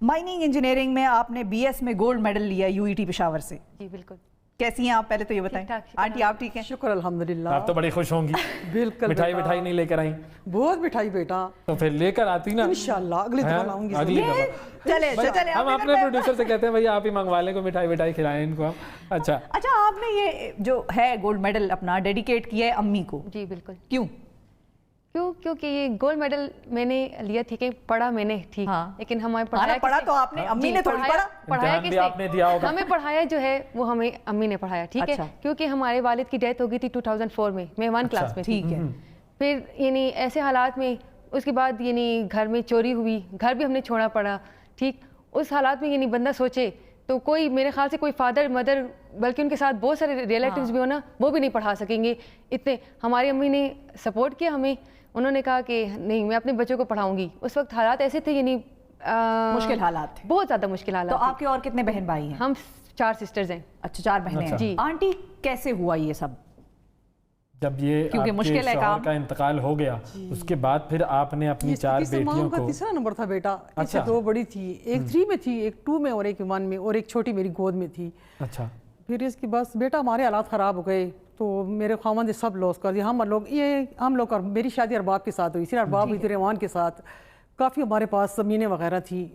Mining engineering میں آپ نے بی ایس میں گولڈ میڈل لیا UET پشاور سے. جی بالکل. کیسی ہیں آپ پہلے تو یہ بتائیں. آنٹی آپ ٹھیک ہیں؟ شکر الحمدللہ. آپ تو بڑی خوش ہوں گی. بالکل. مٹھائی نہیں لے کر آئیں؟ بہت مٹھائی بیٹا. تو پھر لے کر آتی نا انشاءاللہ اگلی دفعہ لاؤں گی. اگلی دفعہ چلے ہم اپنے پروڈیوسر سے کہتے ہیں بھائی آپ ہی منگوا لیں, کو مٹھائی کھلائیں ان کو ہم. اچھا آپ نے یہ جو ہے گولڈ میڈل اپنا ڈیڈیکیٹ کیا ہے امی کو. جی بالکل. کیونکہ یہ گولڈ میڈل میں نے لیا تھی کہ پڑھا میں نے ٹھیک, لیکن ہمیں پڑھا تو آپ نے, امی نے تھوڑی پڑھایا کس نے, ہمیں پڑھایا جو ہے وہ ہمیں امی نے پڑھایا. ٹھیک ہے, کیونکہ ہمارے والد کی ڈیتھ ہو گئی تھی 2004 میں 1 کلاس میں. ٹھیک ہے. پھر یعنی ایسے حالات میں اس کے بعد یعنی گھر میں چوری ہوئی, گھر بھی ہم نے چھوڑنا پڑا. ٹھیک, اس حالات میں یعنی بندہ سوچے تو کوئی میرے خیال سے کوئی فادر مدر بلکہ ان کے ساتھ بہت سارے ریلیٹیوز بھی ہو نا, وہ بھی نہیں پڑھا سکیں گے اتنے. ہماری امی نے سپورٹ کیا ہمیں, انہوں نے کہا کہ نہیں میں اپنے بچوں کو پڑھاؤں گی. اس وقت حالات ایسے تھے یعنی مشکل حالات تھے, بہت زیادہ مشکل حالات. تو آپ کے اور کتنے بہن بھائی ہیں؟ ہم 4 سسٹرز ہیں. اچھا 4 بہنیں ہیں. جی. آنٹی کیسے ہوا یہ سب؟ جب یہ کیونکہ مشکل ہے شوہر کا انتقال ہو گیا اس کے بعد پھر آپ نے اپنی 4 بیٹیوں کو. تیسرا نمبر تھا بیٹا. اچھا 2 بڑی تھی, ایک 3 میں تھی, ایک 2 میں اور ایک 1 میں, اور ایک چھوٹی میری گود میں تھی. اچھا. پھر اس کے بعد بیٹا ہمارے حالات خراب ہو گئے تو میرے خاوند نے سب لوس کر دیا. ہم لوگ میری شادی ارباب کے ساتھ ہوئی تھی, ارباب ہوئی تھی ریوان کے ساتھ. کافی ہمارے پاس زمینیں وغیرہ تھی,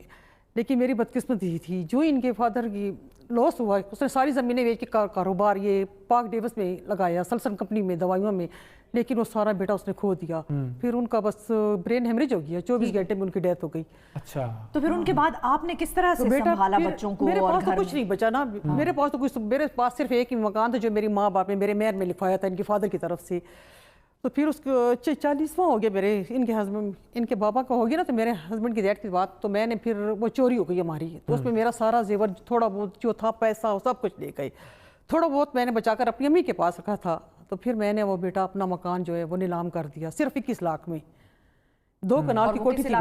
لیکن میری بدقسمتی تھی جو ان کے فادر کی لاس ہوا, اس نے ساری زمینیں بیچ کے کاروبار یہ پاک ڈیوس میں لگایا, سلسن کمپنی میں دوائیوں میں, لیکن وہ سارا بیٹا اس نے کھو دیا. پھر ان کا بس برین ہیمریج ہو گیا, 24 گھنٹے میں ان کی ڈیتھ ہو گئی. اچھا. تو پھر ان کے بعد آپ نے کس طرح سے سنبھالا بچوں کو؟ میرے پاس تو کچھ نہیں بچا نا, میرے پاس تو کچھ, میرے پاس صرف ایک ہی مکان تھا جو میری ماں باپ نے میرے مہر میں لکھوایا تھا ان کے فادر کی طرف سے. تو پھر اس کو 40واں ہو گیا میرے ان کے ہسبینڈ, ان کے بابا کا ہو گیا نا, تو میرے ہسبینڈ کی ڈیتھ کے بعد تو میں نے پھر وہ چوری ہو گئی ہماری, تو اس میں میرا سارا زیور تھوڑا بہت جو تھا پیسہ وہ سب کچھ لے گئے. تھوڑا بہت میں نے بچا کر اپنی امی کے پاس رکھا تھا. تو پھر میں نے وہ بیٹا اپنا مکان جو ہے وہ نیلام کر دیا صرف 21 لاکھ میں. 2 کنال کی کوٹھی تھی,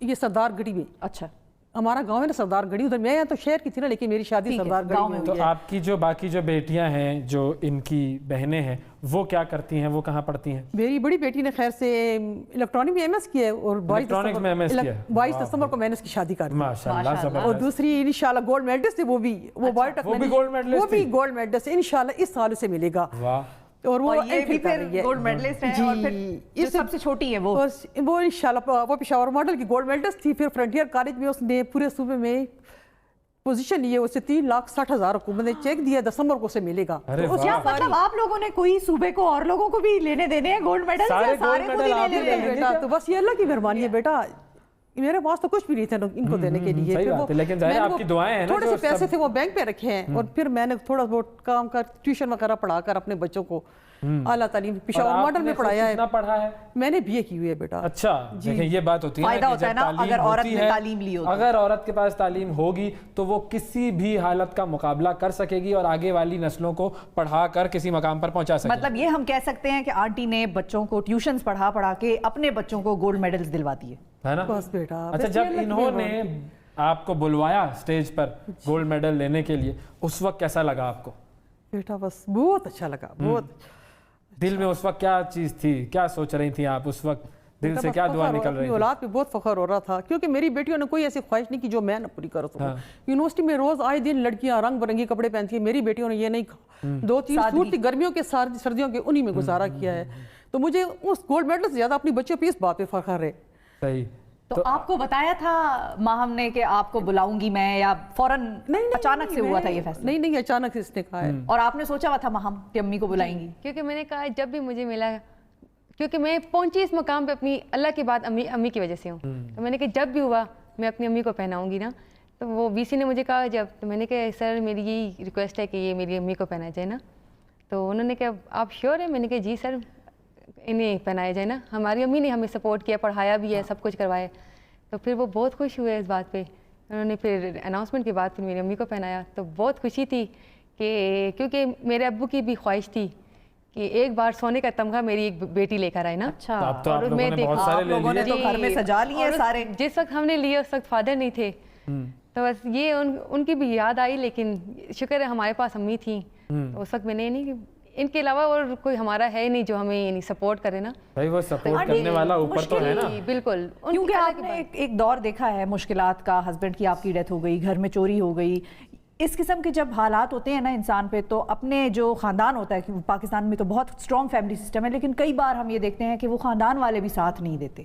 یہ سردار گڑھی میں. اچھا. ہمارا گاؤں ہے نا سردار گڑھی, ادھر میں تو شہر کی تھی نا, لیکن میری شادی سردار گڑھی میں ہوئی ہے. تو آپ کی جو باقی جو بیٹیاں ہیں جو ان کی بہنیں ہیں وہ کیا کرتی ہیں, وہ کہاں پڑھتی ہیں؟ میری بڑی بیٹی نے خیر سے الیکٹرانک میں MS کیا ہے, اور 22 دسمبر کو میں نے اس کی شادی کر دی. ماشاءاللہ زبردست. اور دوسری انشاءاللہ گولڈ میڈلسٹ ہے وہ بھی گولڈ میڈلسٹ انشاءاللہ اس سال سے ملے گا. اور وہ گولڈ میڈلسٹ ہے. اور پھر جو سب سے چھوٹی ہے وہ انشاءاللہ وہ پشاور ماڈل کی گولڈ میڈلسٹ تھی. پھر فرنٹیئر کالج میں اس نے پورے صوبے میں پوزیشن لیے, اسے 3,60,000 حکومت نے چیک دیا, دسمبر کو سے ملے گا. مطلب آپ لوگوں نے کوئی صوبے کو اور لوگوں کو بھی لینے دینے ہیں گولڈ میڈل, سارے کو بھی لے لیتے ہیں بیٹا. تو بس یہ اللہ کی مہربانی ہے بیٹا, میرے پاس تو کچھ بھی نہیں تھا ان کو دینے کے لیے. لیکن ظاہر آپ کی دعائیں ہیں نا, تھوڑے سے پیسے تھے وہ بینک پہ رکھے ہیں, اور پھر میں نے تھوڑا بہت کام کر ٹیوشن وغیرہ پڑھا کر اپنے بچوں کو اعلیٰ تعلیم پشاور ماڈل میں پڑھایا ہے. کتنا پڑھا ہے؟ میں نے BA کی ہوئی ہے بیٹا. اچھا. دیکھیں یہ بات ہوتی ہے نا کہ اگر عورت نے تعلیم لی ہوتی, اگر عورت کے پاس تعلیم ہوگی تو وہ کسی بھی حالت کا مقابلہ کر سکے گی اور آگے والی نسلوں کو پڑھا کر کسی مقام پر پہنچا سکے گی. مطلب یہ ہم کہہ سکتے ہیں کہ آنٹی نے بچوں کو ٹیوشنز پڑھا کے اپنے بچوں کو گولڈ میڈلز دلوا دیے, ہے نا. بس بیٹا. اچھا, جب انہوں نے آپ کو بلوایا اسٹیج پر گولڈ میڈل لینے کے لیے, اس وقت کیسا لگا آپ کو؟ بیٹا بس بہت اچھا لگا. بہت دل میں اس وقت کیا چیز تھی, کیا سوچ رہی تھیں آپ اس وقت, دل سے کیا دعا نکل رہی تھی؟ اولاد پہ بہت فخر ہو رہا تھا, کیونکہ میری بیٹیوں نے کوئی ایسی خواہش نہیں کی جو میں نہ پوری کر سکوں. یونیورسٹی میں روز آئے دن لڑکیاں رنگ برنگی کپڑے پہنتی ہیں, میری بیٹیوں نے یہ نہیں کہا. 2-3 سوٹ تھی گرمیوں کے سردیوں کے, انہی میں گزارا کیا ہے. تو مجھے اس گولڈ میڈل سے زیادہ اپنی بچوں پہ اس بات پہ فخر ہے. صحیح. تو آپ کو بتایا تھا ماہم نے کہ آپ کو بلاؤں گی میں, یا فوراً اچانک سے ہوا تھا یہ فیصلہ؟ نہیں اچانک سے اس نے کہا ہے. اور آپ نے سوچا ہوا تھا ماہم کہ امی کو بلائیں گی؟ کیونکہ میں نے کہا جب بھی مجھے ملا, کیونکہ میں پہنچی اس مقام پہ اپنی اللہ کے بعد امی کی وجہ سے ہوں, تو میں نے کہا جب بھی ہوا میں اپنی امی کو پہناؤں گی نا. تو وہ VC نے مجھے کہا جب, تو میں نے کہا سر میری یہی ریکویسٹ ہے کہ یہ میری امی کو پہنا جائے نا. تو انہوں نے کہا آپ شیور ہیں؟ میں نے کہا جی سر انہیں پہنایا جائے نا, ہماری امی نے ہمیں سپورٹ کیا, پڑھایا بھی ہے, سب کچھ کروایا. تو پھر وہ بہت خوش ہوئے اس بات پہ. انہوں نے پھر اناؤنسمنٹ کے بعد پھر میری امی کو پہنایا, تو بہت خوشی تھی کہ کیونکہ میرے ابو کی بھی خواہش تھی کہ ایک بار سونے کا تمغہ میری ایک بیٹی لے کر آئے نا. اچھا. اور میں دیکھا آپ لوگوں نے تو گھر میں سجا لیے سارے. جس وقت ہم نے لیے اس وقت فادر نہیں تھے, تو بس یہ ان کی بھی یاد آئی, لیکن شکر ہے ہمارے پاس امی تھیں. اس وقت میں نے نہیں ان کے علاوہ اور کوئی ہمارا ہے نہیں جو ہمیں یعنی سپورٹ کرے نا. بھائی وہ سپورٹ کرنے والا اوپر تو ہے نا. بالکل, کیونکہ آپ نے ایک دور دیکھا ہے مشکلات کا, ہسبینڈ کی آپ کی ڈیتھ ہو گئی, گھر میں چوری ہو گئی, اس قسم کے جب حالات ہوتے ہیں نا انسان پہ, تو اپنے جو خاندان ہوتا ہے, کہ پاکستان میں تو بہت اسٹرانگ فیملی سسٹم ہے, لیکن کئی بار ہم یہ دیکھتے ہیں کہ وہ خاندان والے بھی ساتھ نہیں دیتے.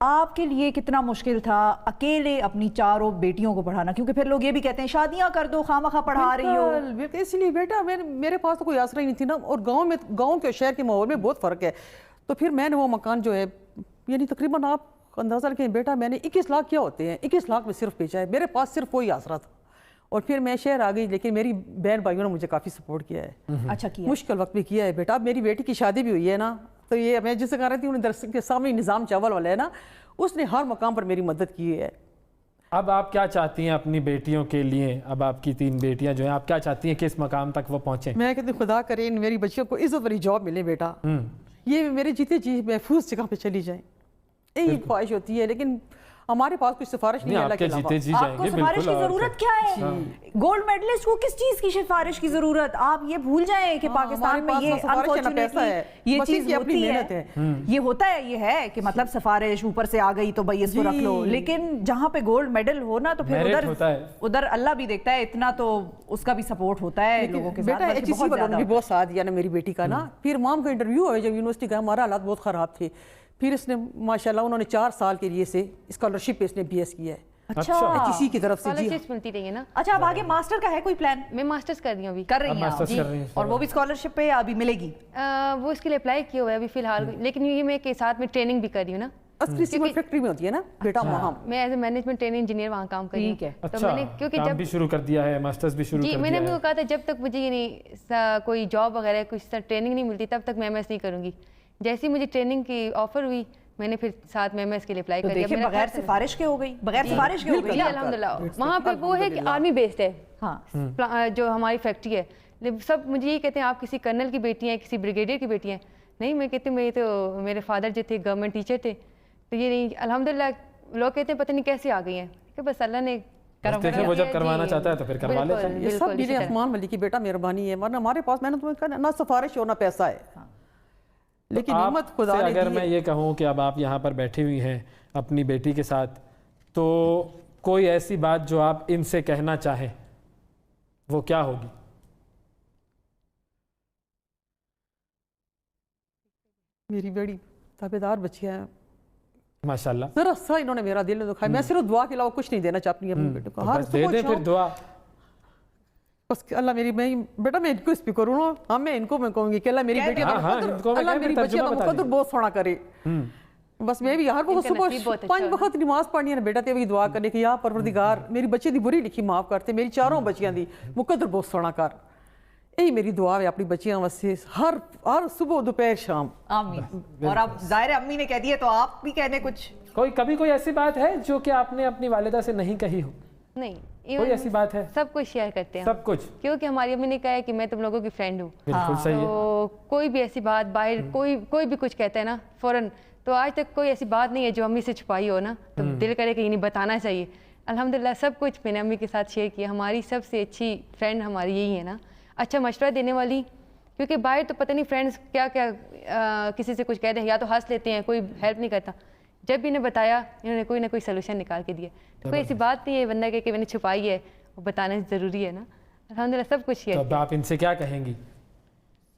آپ کے لیے کتنا مشکل تھا اکیلے اپنی چاروں بیٹیوں کو پڑھانا, کیونکہ پھر لوگ یہ بھی کہتے ہیں شادیاں کر دو, خواہ مخواہ پڑھا رہی ہو. بالکل, اس لیے بیٹا میرے پاس تو کوئی آسرا ہی نہیں تھی نا, اور گاؤں کے شہر کے ماحول میں بہت فرق ہے. تو پھر میں نے وہ مکان جو ہے یعنی تقریباً آپ اندازہ رکھیں بیٹا, میں نے 21 لاکھ کیا ہوتے ہیں, 21 لاکھ میں صرف بیچا ہے. میرے پاس صرف وہی آسرا تھا, اور پھر میں شہر آ گئی, لیکن میری بہن بھائیوں نے مجھے کافی سپورٹ کیا ہے. اچھا کیا, مشکل وقت بھی کیا ہے بیٹا. اب میری بیٹی کی شادی بھی ہوئی ہے نا, تو یہ میں جس سے کہہ رہی تھی, انہیں درس کے سامنے نظام چاول والا ہے نا, اس نے ہر مقام پر میری مدد کی ہے. اب آپ کیا چاہتی ہیں اپنی بیٹیوں کے لیے؟ اب آپ کی 3 بیٹیاں جو ہیں, آپ کیا چاہتی ہیں کہ اس مقام تک وہ پہنچیں؟ میں کہتی ہوں خدا کرے میری بچیوں کو عزت والی جاب ملے بیٹا, یہ میرے جیتے جی محفوظ جگہ پہ چلی جائیں, یہی خواہش ہوتی ہے. لیکن ہمارے پاس کوئی سفارش نہیں ہے اللہ کے علاوہ. آپ کو سفارش کی ضرورت کیا ہے؟ گولڈ میڈلسٹ کو کس چیز کی سفارش کی ضرورت؟ آپ یہ بھول جائیں کہ پاکستان میں یہ انفارچونیٹلی یہ چیز ہوتی ہے, یہ ہوتا ہے, یہ ہے کہ مطلب سفارش اوپر سے آ گئی تو بھائی اس کو رکھ لو, لیکن جہاں پہ گولڈ میڈل ہونا تو پھر ادھر اللہ بھی دیکھتا ہے, اتنا تو اس کا بھی سپورٹ ہوتا ہے لوگوں کے ساتھ. بیٹا ایچ سی والوں نے بھی بہت ساتھ دیا نا میری بیٹی کا نا. پھر مام کا انٹرویو ہوئے جب یونیورسٹی کا, ہمارا حالات بہت خراب تھے, پھر اس نے ماشاءاللہ انہوں نے 4 سال کے لیے سے اسکالرشپ پہ اس نے بی ایس کیا ہے. اچھا, ایچ سی کی طرف سے. جی ملتی رہی ہے نا. اچھا, اب آگے ماسٹر کا ہے کوئی پلان؟ میں ماسٹرز کر رہی ہوں, ابھی کر رہی ہیں, اور وہ بھی اسکالرشپ پہ ابھی ملے گی؟ وہ اس کے لیے اپلائی کیا ہوا ہے ابھی فی الحال, لیکن یہ میں کے ساتھ میں ٹریننگ بھی کر رہی ہوں نا. اصلی سیمنٹ فیکٹری میں ہوتی ہے نا بیٹا وہاں, میں as a management training engineer وہاں کام کر رہی ہوں. تو میں نے کیونکہ جب بھی شروع کر دیا ہے, ماسٹرز بھی شروع کر دیا ہے. میں نے بھی کہا تھا جب تک مجھے یعنی کوئی جاب وغیرہ کچھ ٹریننگ نہیں ملتی تب تک میں ایم ایس نہیں کروں گی. جیسی مجھے ٹریننگ کی آفر ہوئی میں نے پھر ساتھ میں اس کے لیے اپلائی کر دیا. بغیر سفارش کے ہو گئی, بغیر سفارش کے ہو گئی الحمدللہ. وہاں پہ وہ ہے کہ آرمی بیسڈ ہے, ہاں جو ہماری فیکٹری ہے. سب مجھے یہی کہتے ہیں آپ کسی کرنل کی بیٹی ہیں, کسی بریگیڈیئر کی بیٹی ہیں. نہیں, میں کہتی ہوں میرے فادر جو تھے گورنمنٹ ٹیچر تھے, تو یہ نہیں الحمدللہ. لوگ کہتے ہیں پتہ نہیں کیسے آ گئی ہیں, کہ بس اللہ نے وہ جب کروانا چاہتا ہے تو پھر کروا لیتا ہے. یہ سب میرے عثمان ملک کی بیٹا مہربانی ہے, ورنہ ہمارے پاس میں نے تمہیں کہا نہ سفارش اور نہ پیسہ ہے. لیکن نعمت خدا نے اگر میں یہ کہوں کہ اب آپ یہاں پر بیٹھی ہوئی ہیں اپنی بیٹی کے ساتھ, تو کوئی ایسی بات جو آپ ان سے کہنا چاہیں وہ کیا ہوگی؟ میری بڑی تابعدار بچیاں ہیں ماشاءاللہ, ذرا سا انہوں نے میرا دل دکھایا. میں صرف دعا کے علاوہ کچھ نہیں دینا چاہتی اپنی بیٹے کو. ہر دے دیں پھر دعا. بس اللہ میری بیٹا میں ان کو اسپیکر کروں نا, ہاں میں ان کو میں کہوں گی کہ اللہ میری بیٹی اللہ میری بچی کا مقدر بہت سونا کرے. بس میں بھی ہر وقت صبح 5 وقت نماز پڑھنی ہے بیٹا, تے بھی دعا کرنے کہ یا پروردگار میری بچی دی بری لکھی معاف کرتے, میری چاروں بچیاں دی مقدر بہت سونا کر. یہی میری دعا ہے اپنی بچیاں واسطے, ہر صبح دوپہر شام. آمین. اور اب ظاہر امی نے کہہ دیے تو آپ بھی کہنے کچھ. کوئی ایسی بات ہے جو کہ آپ نے اپنی والدہ سے نہیں کہی ہو؟ نہیں, کوئی ایسی بات ہے؟ سب کچھ شیئر کرتے ہیں, سب کچھ, کیونکہ ہماری امی نے کہا ہے کہ میں تم لوگوں کی فرینڈ ہوں. بالکل صحیح ہے. تو کوئی بھی ایسی بات باہر کوئی بھی کچھ کہتا ہے نا فوراً, تو آج تک کوئی ایسی بات نہیں ہے جو امی سے چھپائی ہو نا, تو دل کرے کہ یہ نہیں بتانا چاہیے. الحمدللہ سب کچھ میں نے امی کے ساتھ شیئر کیا. ہماری سب سے اچھی فرینڈ ہماری یہی ہے نا, اچھا مشورہ دینے والی. کیونکہ باہر تو پتہ نہیں فرینڈس کیا کسی سے کچھ کہہ دیں, یا تو ہنس لیتے ہیں, کوئی ہیلپ نہیں کرتا. جب بھی انہیں بتایا انہوں نے کوئی نہ کوئی سلوشن نکال کے دیا. تو کوئی ایسی بات نہیں ہے بندہ کہ میں نے چھپائی ہے, وہ بتانا ضروری ہے نا. الحمدللہ سب کچھ شیئر. تو آپ ان سے کیا کہیں گی؟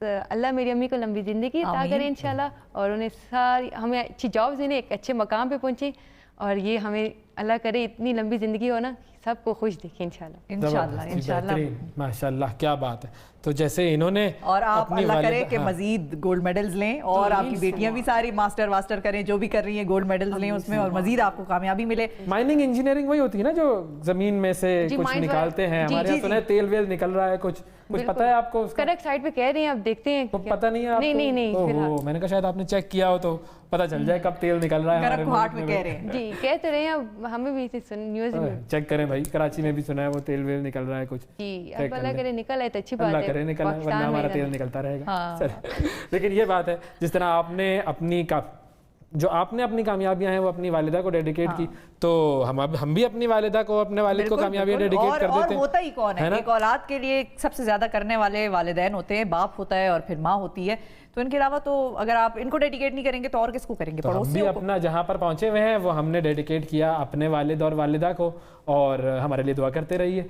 اللہ میری امی کو لمبی زندگی عطا کرے انشاءاللہ, اور انہیں ساری ہمیں اچھی جابز دیں, ایک اچھے مقام پہ پہنچیں, اور یہ ہمیں اللہ کرے اتنی لمبی زندگی ہو نا, سب کو خوش دیکھیں انشاءاللہ. ماشاءاللہ, کیا بات ہے. تو جیسے انہوں نے, اور آپ اللہ کرے کہ مزید گولڈ میڈلز لیں, اور آپ کی بیٹیاں بھی ساری ماسٹر واسٹر کریں, جو بھی کر رہی ہیں گولڈ میڈلز لیں اس میں, اور مزید آپ کو کامیابی ملے. مائننگ انجینئرنگ وہی ہوتی ہے نا جو زمین میں سے کچھ نکالتے ہیں, ہمارے یہاں سنا ہے تیل ویل نکل رہا ہے, کچھ پتہ ہے آپ کو؟ کریکٹ سائٹ پہ کہہ رہے ہیں, اب دیکھتے ہیں. پتہ نہیں ہے آپ کو؟ نہیں, میں نے کہا شاید آپ نے چیک کیا ہو تو پتہ چل جائے کب تیل نکل رہا ہے. گرم گھاٹ میں کہہ رہے ہیں. جی کہہ تو رہے ہیں, ہمیں بھی نیوز میں چیک کریں بھائی, کراچی میں بھی سنا ہے وہ تیل ویل نکل رہا ہے کچھ. جی اب اللہ کرے نکل ہے تو اچھی بات ہے, اللہ کرے نکل ہے, ورنہ ہمارا تیل نکلتا رہے گا. لیکن یہ بات ہے جس طرح آپ نے اپنی جو آپ نے اپنی کامیابیاں ہیں وہ اپنی والدہ کو ڈیڈیکیٹ کی, تو ہم بھی اپنی والدہ کو, اپنے والد کو کامیابیاں ڈیڈیکیٹ کر دیتے ہیں. اور ہوتا ہی کون ہے, ایک اولاد کے لیے سب سے زیادہ کرنے والے والدین ہوتے ہیں, باپ ہوتا ہے اور پھر ماں ہوتی ہے. تو ان کے علاوہ تو اگر آپ ان کو ڈیڈیکیٹ نہیں کریں گے تو اور کس کو کریں گے؟ ہم بھی اپنا جہاں پر پہنچے ہوئے ہیں وہ ہم نے ڈیڈیکیٹ کیا اپنے والد اور والدہ کو, اور ہمارے لیے دعا کرتے رہیے.